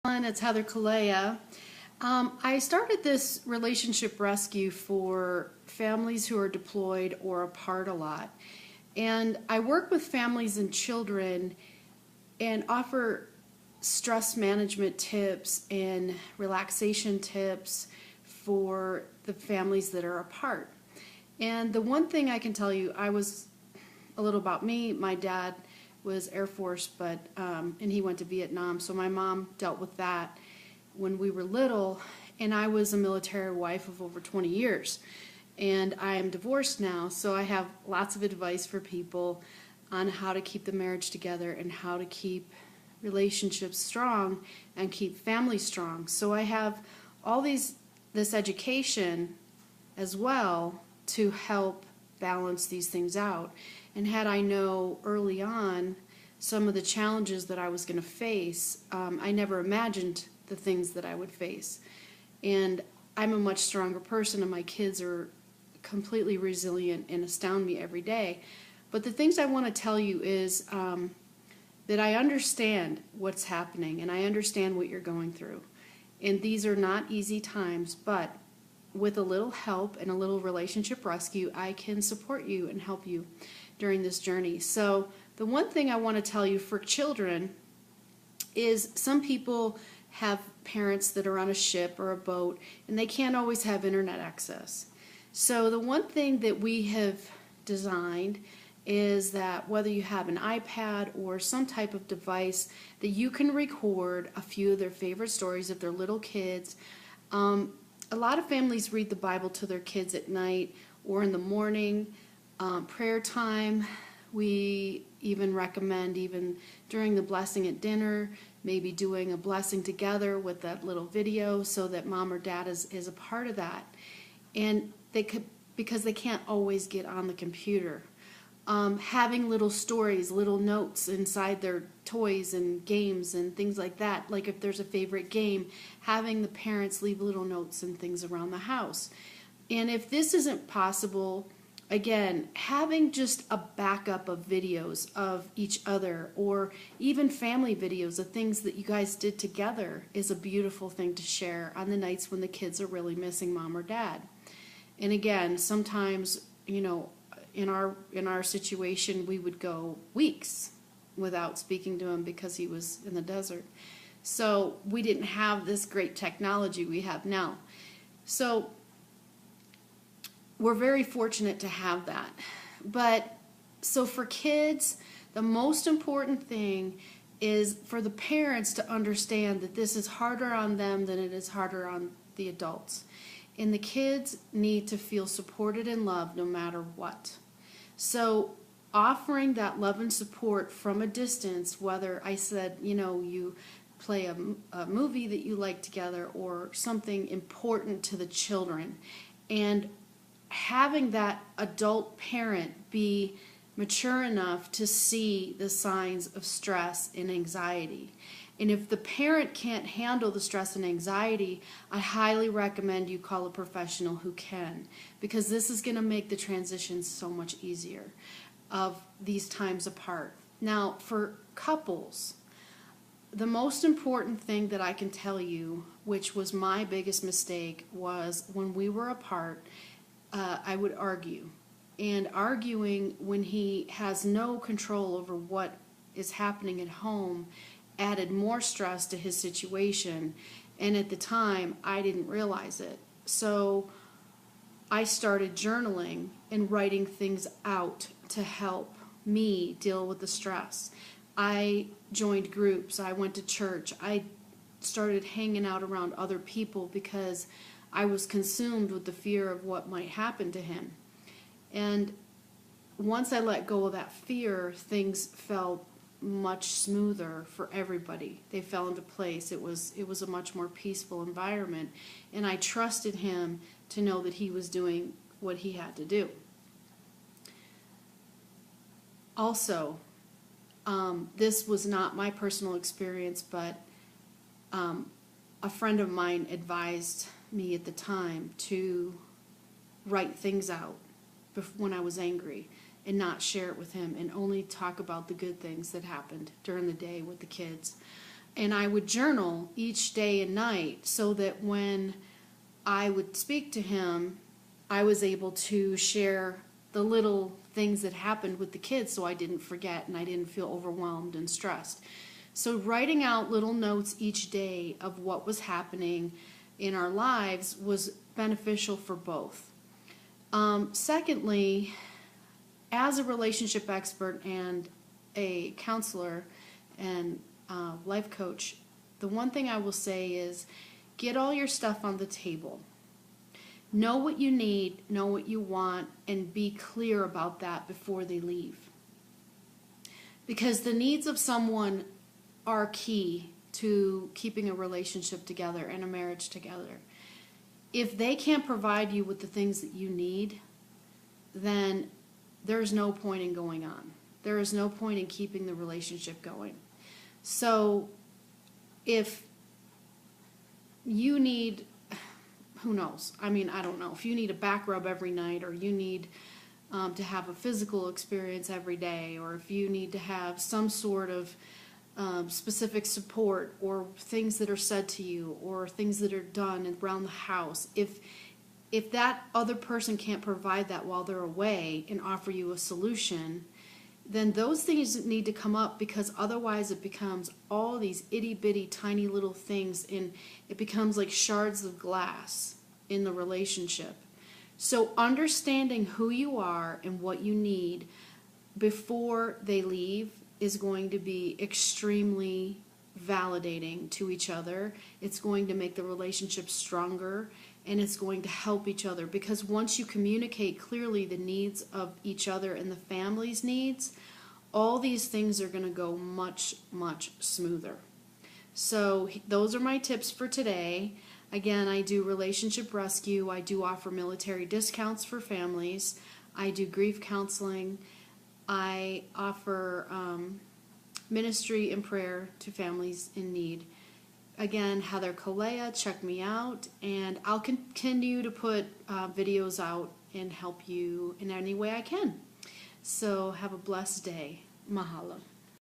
It's Heather Kalea. I started this relationship rescue for families who are deployed or apart a lot. And I work with families and children and offer stress management tips and relaxation tips for the families that are apart. And the one thing I can tell you, I was a little about me. My dad was Air Force, and he went to Vietnam, so my mom dealt with that when we were little, and I was a military wife of over 20 years. And I am divorced now, so I have lots of advice for people on how to keep the marriage together and how to keep relationships strong and keep families strong. So I have all this education as well to help balance these things out. And had I know early on some of the challenges that I was going to face, I never imagined the things that I would face. And I'm a much stronger person, and my kids are completely resilient and astound me every day. But the things I want to tell you is that I understand what's happening, and I understand what you're going through. And these are not easy times, but with a little help and a little relationship rescue, I can support you and help you during this journey. So the one thing I want to tell you for children is some people have parents that are on a ship or a boat, and they can't always have internet access. So the one thing that we have designed is that whether you have an iPad or some type of device that you can record a few of their favorite stories if they're little kids. A lot of families read the Bible to their kids at night or in the morning, prayer time. We even recommend, even during the blessing at dinner, maybe doing a blessing together with that little video so that mom or dad is a part of that. And they could, because they can't always get on the computer. Having little stories, little notes inside their toys and games and things like that. Like if there's a favorite game, having the parents leave little notes and things around the house. And if this isn't possible, again, having just a backup of videos of each other or even family videos of things that you guys did together is a beautiful thing to share on the nights when the kids are really missing mom or dad. And again, sometimes, you know, in our situation, we would go weeks without speaking to him because he was in the desert. So we didn't have this great technology we have now. So we're very fortunate to have that. But so for kids, the most important thing is for the parents to understand that this is harder on them than it is harder on the adults. And the kids need to feel supported and loved no matter what. So offering that love and support from a distance, whether I said, you know, you play a movie that you like together or something important to the children, and having that adult parent be mature enough to see the signs of stress and anxiety. And if the parent can't handle the stress and anxiety, I highly recommend you call a professional who can, because this is going to make the transition so much easier of these times apart. Now, for couples, the most important thing that I can tell you, which was my biggest mistake, was when we were apart, I would argue. And arguing when he has no control over what is happening at home added more stress to his situation, and at the time I didn't realize it. So I started journaling and writing things out to help me deal with the stress. I joined groups, I went to church, I started hanging out around other people because I was consumed with the fear of what might happen to him. And once I let go of that fear, things felt much smoother for everybody. They fell into place. It was a much more peaceful environment, and I trusted him to know that he was doing what he had to do. Also, this was not my personal experience, but a friend of mine advised me at the time to write things out when I was angry and not share it with him and only talk about the good things that happened during the day with the kids. And I would journal each day and night so that when I would speak to him, I was able to share the little things that happened with the kids so I didn't forget and I didn't feel overwhelmed and stressed. So writing out little notes each day of what was happening in our lives was beneficial for both. Secondly, as a relationship expert and a counselor and life coach, the one thing I will say is get all your stuff on the table. Know what you need, know what you want, and be clear about that before they leave. Because the needs of someone are key to keeping a relationship together and a marriage together. If they can't provide you with the things that you need, then there's no point in going on. There is no point in keeping the relationship going. So if you need, who knows? I mean, I don't know. If you need a back rub every night, or you need to have a physical experience every day, or if you need to have some sort of specific support, or things that are said to you, or things that are done around the house, if that other person can't provide that while they're away and offer you a solution, then those things need to come up, because otherwise it becomes all these itty-bitty tiny little things, and it becomes like shards of glass in the relationship. So understanding who you are and what you need before they leave is going to be extremely validating to each other. It's going to make the relationship stronger, and it's going to help each other, because once you communicate clearly the needs of each other and the family's needs, all these things are going to go much, much smoother. So those are my tips for today. Again, I do relationship rescue. I do offer military discounts for families. I do grief counseling. I offer ministry and prayer to families in need. Again, Heather Kalea, check me out, and I'll continue to put videos out and help you in any way I can. So have a blessed day. Mahalo.